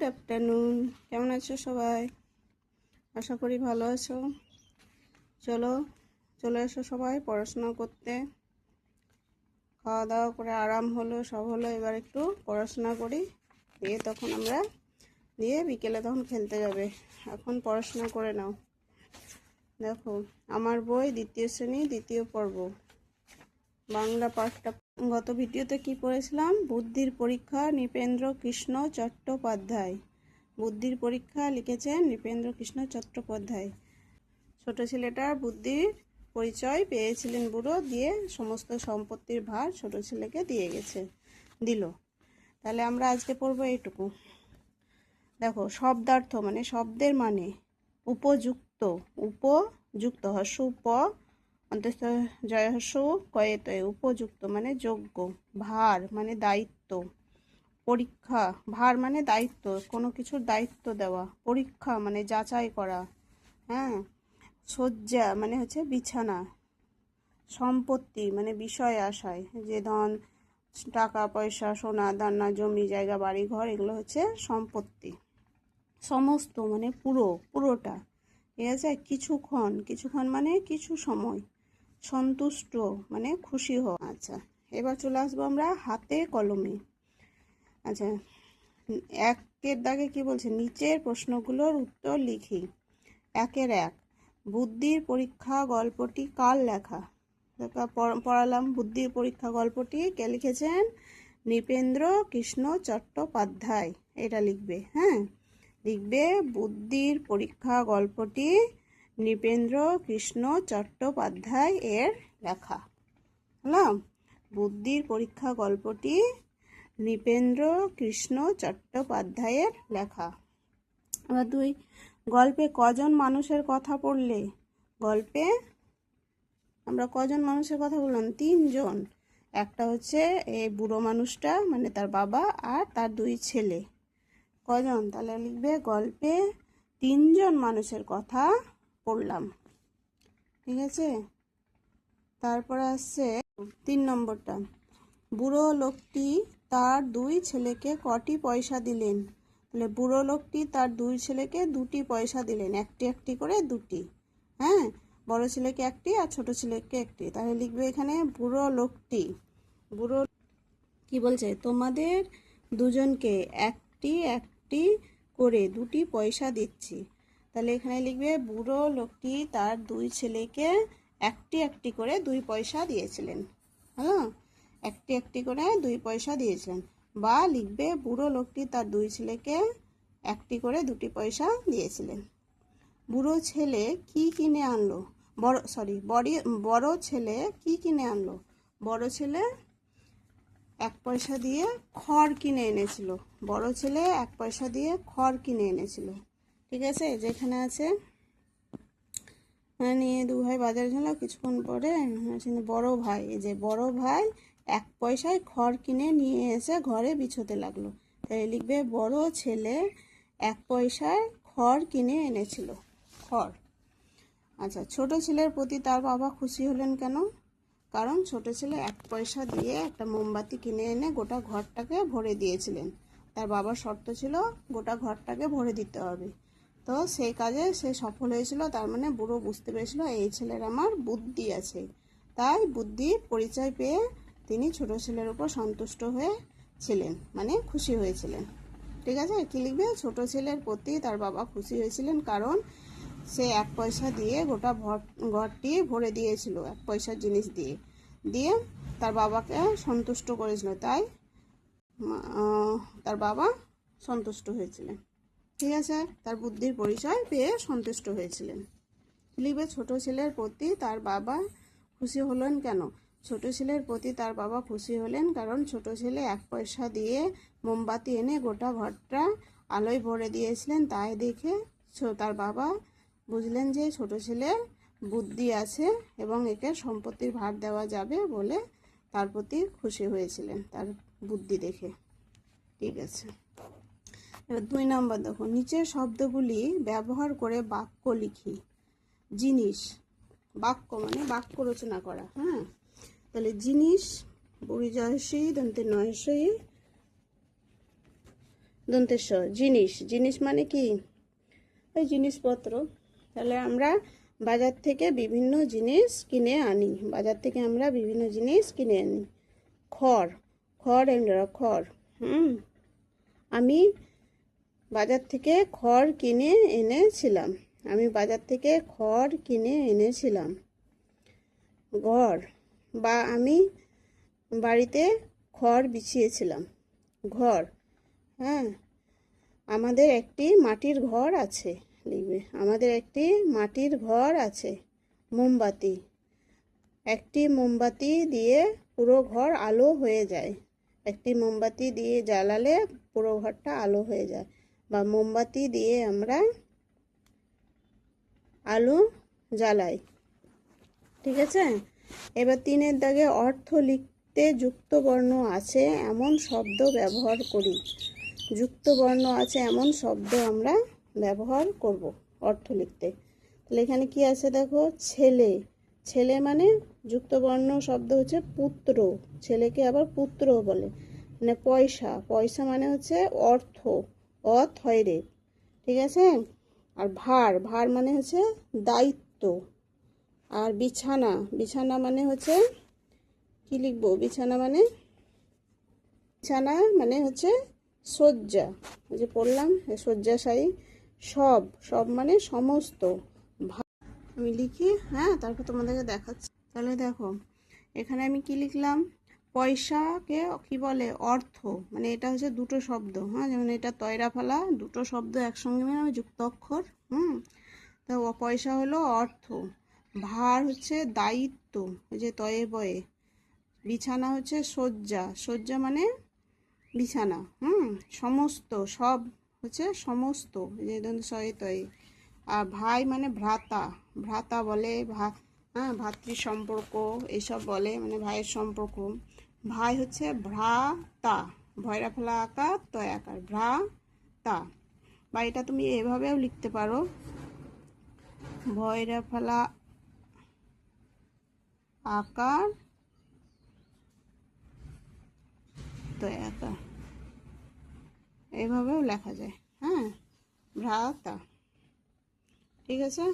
Good afternoon, কেমন আছো সবাই? আশা করি ভালো আছো। চলে এসো সবাই পড়াশোনা করতে। খাওয়া দাওয়া করে আরাম হলো, সব হলো, এবার একটু পড়াশোনা করি, দিয়ে তখন আমরা বিকেলে তখন খেলতে যাবে। এখন পড়াশোনা করে নাও। দেখো, আমার বই দ্বিতীয় শ্রেণী দ্বিতীয় পর্ব, বাংলা পাঠটা। গত ভিডিওতে কি পড়েছিলাম? বুদ্ধির পরীক্ষা, নৃপেন্দ্র কৃষ্ণ চট্টোপাধ্যায়। বুদ্ধির পরীক্ষা লিখেছেন নৃপেন্দ্র কৃষ্ণ চট্টোপাধ্যায়। ছোট ছেলেটার বুদ্ধির পরিচয় পেয়েছিলেন বুড়ো, দিয়ে সমস্ত সম্পত্তির ভার ছোট ছেলেকে দিল। তাহলে আমরা আজকে পড়বো এইটুকু। দেখো, শব্দার্থ মানে শব্দের মানে উপযুক্ত, উপযুক্ত হর্ষ উপ অন্তস্থ জয় হর্ষ কয়েতয়ে, উপযুক্ত মানে যোগ্য। ভার মানে দায়িত্ব। পরীক্ষা, ভার মানে দায়িত্ব, কোনো কিছুর দায়িত্ব দেওয়া। পরীক্ষা মানে যাচাই করা। হ্যাঁ। শয্যা মানে হচ্ছে বিছানা। সম্পত্তি মানে বিষয় আশায়, যে ধন, টাকা পয়সা, সোনা দানা, জমি জায়গা, বাড়ি ঘর, এগুলো হচ্ছে সম্পত্তি। সমস্ত মানে পুরোটা, ঠিক আছে। কিছুক্ষণ মানে কিছু সময়। সন্তুষ্ট মানে খুশি হওয়া। আচ্ছা, এবার চলে আসবো আমরা হাতে কলমে। আচ্ছা, একের দাগে কি বলছে? নিচের প্রশ্নগুলোর উত্তর লিখি। 1 বুদ্ধির পরীক্ষা গল্পটি কার লেখা? পড়ালাম। বুদ্ধির পরীক্ষা গল্পটি কে লিখেছেন? নৃপেন্দ্র কৃষ্ণ চট্টোপাধ্যায়। এটা লিখবে। হ্যাঁ, লিখবে বুদ্ধির পরীক্ষা গল্পটি নৃপেন্দ্র কৃষ্ণ চট্টোপাধ্যায় এর লেখা। হলো, বুদ্ধির পরীক্ষা গল্পটি নৃপেন্দ্র কৃষ্ণ চট্টোপাধ্যায়ের লেখা। এবার 2, গল্পে কজন মানুষের কথা পড়লে? গল্পে আমরা কজন মানুষের কথা বললাম? 3 জন। একটা হচ্ছে এই বুড়ো মানুষটা, মানে তার বাবা, আর তার 2 ছেলে। কজন? তাহলে লিখবে গল্পে 3 জন মানুষের কথা পড়লাম। ঠিক আছে। তারপর আসছে 3 নম্বরটা। বুড়ো লোকটি তার 2 ছেলেকে কটি পয়সা দিলেন? তাহলে বুড়ো লোকটি তার 2 ছেলেকে 2টি পয়সা দিলেন, একটি করে 2টি। হ্যাঁ, বড় ছেলেকে 1টি আর ছোট ছেলেকে 1টি। তাহলে লিখবে এখানে বুড়ো লোকটি। বুড়ো কি বলছে? তোমাদের দুজনকে একটি করে 2টি পয়সা দিচ্ছি। তাহলে এখানে লিখবে বুড়ো লোকটি তার 2 ছেলেকে একটি করে 2 পয়সা দিয়েছিলেন। হ্যাঁ, একটি করে 2 পয়সা দিয়েছিলেন। বা লিখবে বুড়ো লোকটি তার 2 ছেলেকে একটি করে 2টি পয়সা দিয়েছিলেন। বুড়ো ছেলে কি কিনে আনলো? বড় ছেলে কি কিনে আনলো? বড় ছেলে 1 পয়সা দিয়ে খড় কিনে এনেছিল। বড় ছেলে 1 পয়সা দিয়ে খড় কিনে এনেছিল। ঠিক আছে। যেখানে আছে নিয়ে 2 ভাই বাজারে গেল, কিছুক্ষণ পরে বড় ভাই, এই যে বড় ভাই 1 পয়সায় খড় কিনে নিয়ে এসে ঘরে বিছোতে লাগলো। তাই লিখবে বড় ছেলে 1 পয়সায় খড় কিনে এনেছিল। খড়। আচ্ছা, ছোট ছেলের প্রতি তার বাবা খুশি হলেন কেন? কারণ ছোট ছেলে 1 পয়সা দিয়ে একটা মোমবাতি কিনে এনে গোটা ঘরটাকে ভরে দিয়েছিলেন। তার বাবার শর্ত ছিল গোটা ঘরটাকে ভরে দিতে হবে। তো সেই কাজে সে সফল হয়েছিল। তার মানে বুড়ো বুঝতে পেরেছিল এই ছেলের আমার বুদ্ধি আছে। তাই বুদ্ধির পরিচয় পেয়ে তিনি ছোট ছেলের উপর সন্তুষ্ট হয়েছিলেন, মানে খুশি হয়েছিলেন। ঠিক আছে। কি লিখবে? ছোট ছেলের প্রতি তার বাবা খুশি হয়েছিলেন কারণ সে 1 পয়সা দিয়ে গোটা ঘরটি ভরে দিয়েছিল, 1 পয়সার জিনিস দিয়ে তার বাবাকে সন্তুষ্ট করেছিল। তাই তার বাবা সন্তুষ্ট হয়েছিলেন। ঠিক আছে। তার বুদ্ধির পরিচয় পেয়ে সন্তুষ্ট হয়েছিলেন। লিখবে ছোট ছেলের প্রতি তার বাবা খুশি হলেন কেন? ছোট ছেলের প্রতি তার বাবা খুশি হলেন কারণ ছোট ছেলে 1 পয়সা দিয়ে মোমবাতি এনে গোটা ঘরটা আলোয় ভরে দিয়েছিলেন। তাই দেখে তার বাবা বুঝলেন যে ছোট ছেলের বুদ্ধি আছে এবং একে সম্পত্তির ভাগ দেওয়া যাবে বলে তার প্রতি খুশি হয়েছিলেন তার বুদ্ধি দেখে। ঠিক আছে। এবার 2 নম্বর দেখো, নিচের শব্দগুলি ব্যবহার করে বাক্য লিখি। জিনিস, বাক্য মানে বাক্য রচনা করা। হ্যাঁ, তাহলে জিনিস, বুড়ি জয়সী দন্তে দন্তেস জিনিস, জিনিস মানে কি, ওই জিনিসপত্র। তাহলে আমরা বাজার থেকে বিভিন্ন জিনিস কিনে আনি, বাজার থেকে আমরা বিভিন্ন জিনিস কিনে আনি। খড়, খড় এন্ডরা খড়। আমি বাজার থেকে খড় কিনে এনেছিলাম, আমি বাজার থেকে খড় কিনে এনেছিলাম। ঘর, বা আমি বাড়িতে খড় বিছিয়েছিলাম। ঘর, হ্যাঁ, আমাদের একটি মাটির ঘর আছে, লিখবে আমাদের একটি মাটির ঘর আছে। মোমবাতি, একটি মোমবাতি দিয়ে পুরো ঘর আলো হয়ে যায়, একটি মোমবাতি দিয়ে জ্বালালে পুরো ঘরটা আলো হয়ে যায়, বা মোমবাতি দিয়ে আমরা আলো জ্বালাই। ঠিক আছে, এবার 3-এর দাগে অর্থ লিখতে যুক্ত বর্ণ আছে এমন শব্দ ব্যবহার করি। যুক্ত বর্ণ আছে এমন শব্দ আমরা ব্যবহার করব অর্থ লিখতে। তাহলে এখানে কি আছে দেখো, ছেলে, ছেলে মানে যুক্ত বর্ণ শব্দ হচ্ছে পুত্র, ছেলেকে আবার পুত্র বলে। মানে পয়সা, পয়সা মানে হচ্ছে অর্থ, অথয়রে। ঠিক আছে, আর ভার, ভার মানে হচ্ছে দায়িত্ব। আর বিছানা, বিছানা মানে হচ্ছে কি লিখবো, বিছানা মানে, বিছানা মানে হচ্ছে শয্যা, যে পড়লাম শয্যাশায়ী। সব, সব মানে সমস্ত। আমি লিখি, হ্যাঁ, তারপর তোমাদেরকে দেখাচ্ছি। তাহলে দেখো এখানে আমি কি লিখলাম, পয়সাকে কি বলে, অর্থ, মানে এটা হচ্ছে দুটো শব্দ, হ্যাঁ, যেমন এটা তয়রা ফালা, দুটো শব্দ একসঙ্গে মানে যুক্ত অক্ষর। তো পয়সা হলো অর্থ, ভার হচ্ছে দায়িত্ব, ওই যে তয়ে বয়ে। বিছানা হচ্ছে শয্যা, শয্যা মানে বিছানা। সমস্ত, সব হচ্ছে সমস্ত, যে সয়ে তয়ে। আর ভাই মানে ভ্রাতা, ভ্রাতা বলে, হ্যাঁ, ভাতৃ সম্পর্ক এইসব বলে, মানে ভাইয়ের সম্পর্ক। ভাই হচ্ছে ভ্রাতা, ভয়রা ফেলা আকার তয় আকার, ভ্রাতা। বা এটা তুমি এভাবেও লিখতে পারো, ভয়রা ফেলা আকার তয় আকার, এভাবেও লেখা যায়, হ্যাঁ, ভ্রাতা। ঠিক আছে,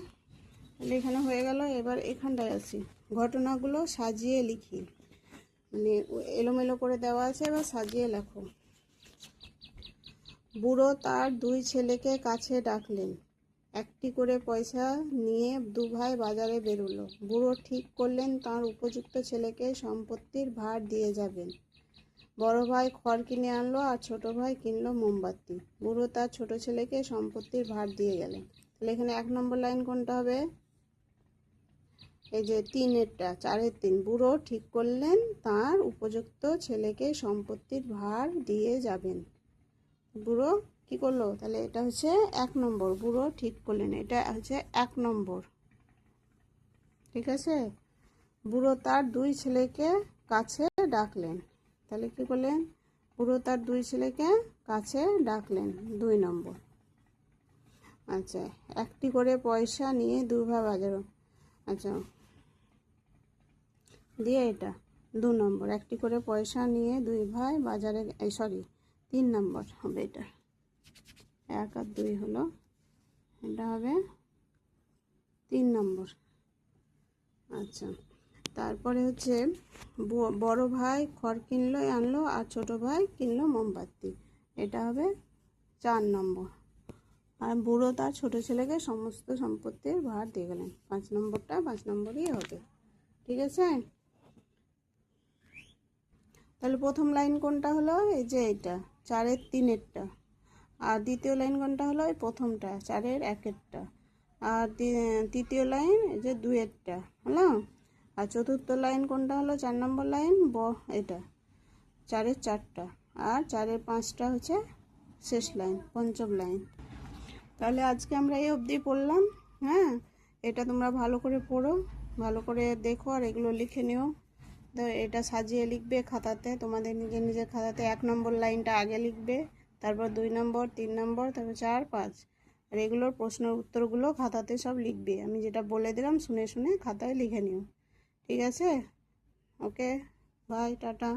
তাহলে এখানে হয়ে গেল। এবার এখানটায় আছি, ঘটনাগুলো সাজিয়ে লিখি, মানে এলোমেলো করে দেওয়া আছে, এবার সাজিয়ে লেখো। বুড়ো তার 2 ছেলেকে কাছে ডাকলেন, একটি করে পয়সা নিয়ে 2 ভাই বাজারে বেরোলো। বুড়ো ঠিক করলেন তার উপযুক্ত ছেলেকে সম্পত্তির ভার দিয়ে যাবেন। বড় ভাই খড় কিনে আনলো আর ছোট ভাই কিনলো মোমবাতি। বুড়ো তার ছোট ছেলেকে সম্পত্তির ভার দিয়ে গেলেন। তাহলে এখানে 1 নম্বর লাইন কোনটা হবে, এই যে 3-এরটা, 4-এর 3। বুড়ো ঠিক করলেন তার উপযুক্ত ছেলেকে সম্পত্তির ভার দিয়ে যাবেন। বুড়ো কি করলো, তাহলে এটা হচ্ছে 1 নম্বর, বুড়ো ঠিক করলেন, এটা হচ্ছে 1 নম্বর। ঠিক আছে, বুড়ো তার 2 ছেলেকে কাছে ডাকলেন, তাহলে কি করলেন, বুড়ো তার 2 ছেলেকে কাছে ডাকলেন, 2 নম্বর। আচ্ছা, একটি করে পয়সা নিয়ে 2 ভাই বাজারে, আচ্ছা দিয়ে এটা 2 নম্বর, একটি করে পয়সা নিয়ে 2 ভাই বাজারে, সরি 3 নম্বর হবে এটা, 1 আর 2 হলো, এটা হবে 3 নম্বর। আচ্ছা, তারপরে হচ্ছে বড় ভাই খড় কিনলো আনলো আর ছোট ভাই কিনলো মোমবাতি, এটা হবে 4 নম্বর। আর বুড়ো তার ছোট ছেলেকে সমস্ত সম্পত্তির ভার দিয়ে গেলেন, 5 নম্বরটা 5 নম্বরই হবে। ঠিক আছে, তাহলে প্রথম লাইন কোনটা হলো, এই যে এটা 4-এর 3-এরটা। আর দ্বিতীয় লাইন কোনটা হলো, এই প্রথমটা 4-এর 1-এরটা। আর তৃতীয় লাইন এই যে 2-এরটা হলো। আর চতুর্থ লাইন কোনটা হলো, 4 নম্বর লাইন, এটা 4-এর 4টা। আর 4-এর 5টা হচ্ছে শেষ লাইন, পঞ্চম লাইন। তাহলে আজকে আমরা এই অবধি পড়লাম, হ্যাঁ, এটা তোমরা ভালো করে পড়ো, ভালো করে দেখো, আর এগুলো লিখে নিও। তো এটা সাজিয়ে লিখবে খাতাতে, তোমাদের নিজের নিজের খাতাতে 1 নম্বর লাইনটা আগে লিখবে, তারপর 2 নম্বর, 3 নম্বর, তারপর 4, 5। আর এগুলোর প্রশ্নের উত্তরগুলো খাতাতে সব লিখবে, আমি যেটা বলে দিলাম শুনে শুনে খাতায় লিখে নিও। ঠিক আছে, ওকে, বাই, টাটা।